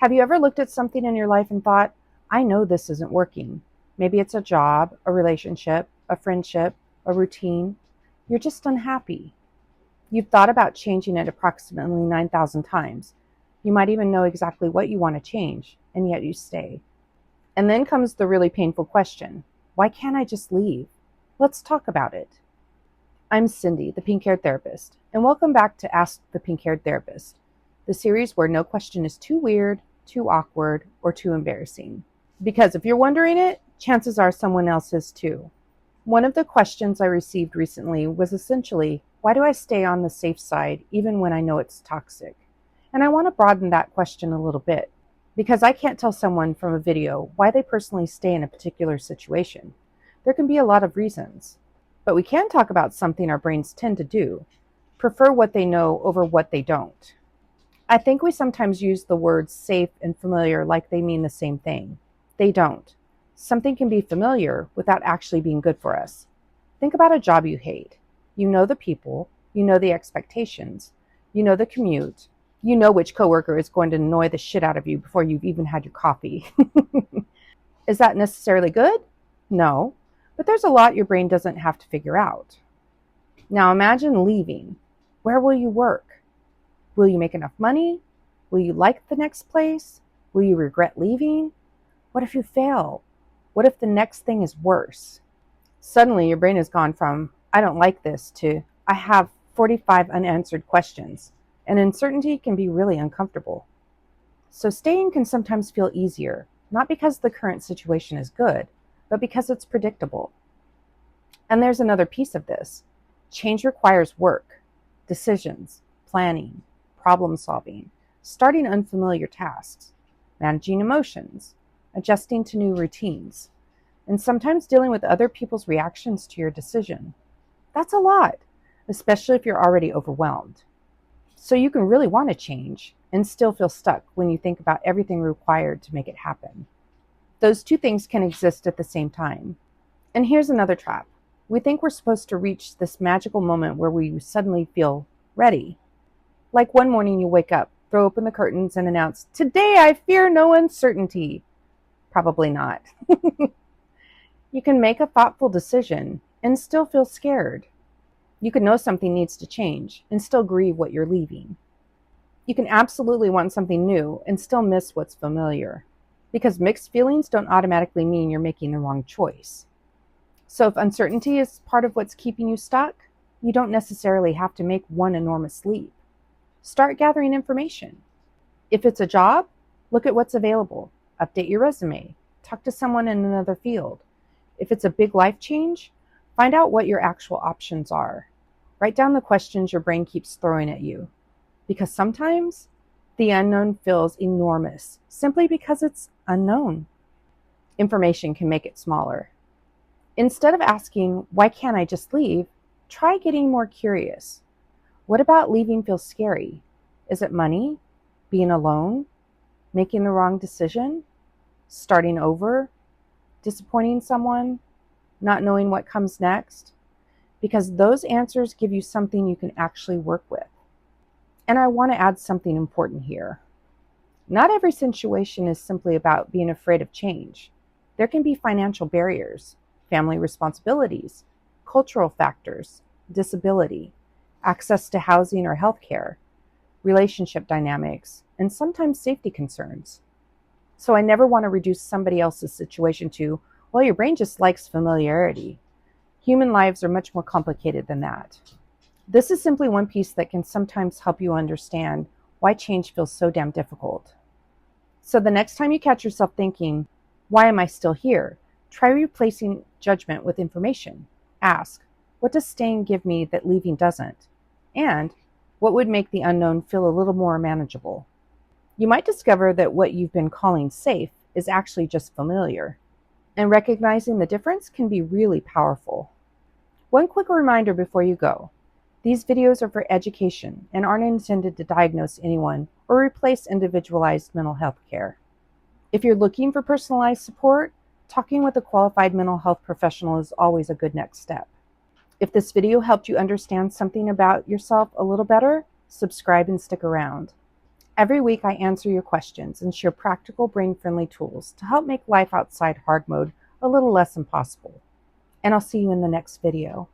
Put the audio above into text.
Have you ever looked at something in your life and thought, I know this isn't working? Maybe it's a job, a relationship, a friendship, a routine. You're just unhappy. You've thought about changing it approximately 9,000 times. You might even know exactly what you want to change, and yet you stay. And then comes the really painful question. Why can't I just leave? Let's talk about it. I'm Cindy, the pink-haired therapist, and welcome back to Ask the Pink-haired Therapist, the series where no question is too weird, too awkward, or too embarrassing. Because if you're wondering it, chances are someone else is too. One of the questions I received recently was essentially, why do I stay on the safe side even when I know it's toxic? And I want to broaden that question a little bit, because I can't tell someone from a video why they personally stay in a particular situation. There can be a lot of reasons. But we can talk about something our brains tend to do, prefer what they know over what they don't. I think we sometimes use the words safe and familiar like they mean the same thing. They don't. Something can be familiar without actually being good for us. Think about a job you hate. You know the people, you know the expectations, you know the commute, you know which coworker is going to annoy the shit out of you before you've even had your coffee. Is that necessarily good? No. But there's a lot your brain doesn't have to figure out. Now imagine leaving. Where will you work? Will you make enough money? Will you like the next place? Will you regret leaving? What if you fail? What if the next thing is worse? Suddenly your brain has gone from, I don't like this, to, I have 45 unanswered questions. And uncertainty can be really uncomfortable. So staying can sometimes feel easier, not because the current situation is good, but because it's predictable. And there's another piece of this. Change requires work, decisions, planning, problem solving, starting unfamiliar tasks, managing emotions, adjusting to new routines, and sometimes dealing with other people's reactions to your decision. That's a lot, especially if you're already overwhelmed. So you can really want to change and still feel stuck when you think about everything required to make it happen. Those two things can exist at the same time. And here's another trap. We think we're supposed to reach this magical moment where we suddenly feel ready. Like one morning you wake up, throw open the curtains, and announce, "Today I fear no uncertainty." Probably not. You can make a thoughtful decision and still feel scared. You can know something needs to change and still grieve what you're leaving. You can absolutely want something new and still miss what's familiar. Because mixed feelings don't automatically mean you're making the wrong choice. So if uncertainty is part of what's keeping you stuck, you don't necessarily have to make one enormous leap. Start gathering information. If it's a job, look at what's available. Update your resume. Talk to someone in another field. If it's a big life change, find out what your actual options are. Write down the questions your brain keeps throwing at you. Because sometimes the unknown feels enormous simply because it's unknown. Information can make it smaller. Instead of asking, why can't I just leave? Try getting more curious. What about leaving feels scary? Is it money? Being alone? Making the wrong decision? Starting over? Disappointing someone? Not knowing what comes next? Because those answers give you something you can actually work with. And I want to add something important here. Not every situation is simply about being afraid of change. There can be financial barriers, family responsibilities, cultural factors, disability, access to housing or healthcare, relationship dynamics, and sometimes safety concerns. So I never want to reduce somebody else's situation to, well, your brain just likes familiarity. Human lives are much more complicated than that. This is simply one piece that can sometimes help you understand why change feels so damn difficult. So the next time you catch yourself thinking, why am I still here? Try replacing judgment with information. Ask, what does staying give me that leaving doesn't? And what would make the unknown feel a little more manageable? You might discover that what you've been calling safe is actually just familiar. And recognizing the difference can be really powerful. One quick reminder before you go. These videos are for education and aren't intended to diagnose anyone or replace individualized mental health care. If you're looking for personalized support, talking with a qualified mental health professional is always a good next step. If this video helped you understand something about yourself a little better, subscribe and stick around. Every week I answer your questions and share practical brain-friendly tools to help make life outside hard mode a little less impossible. And I'll see you in the next video.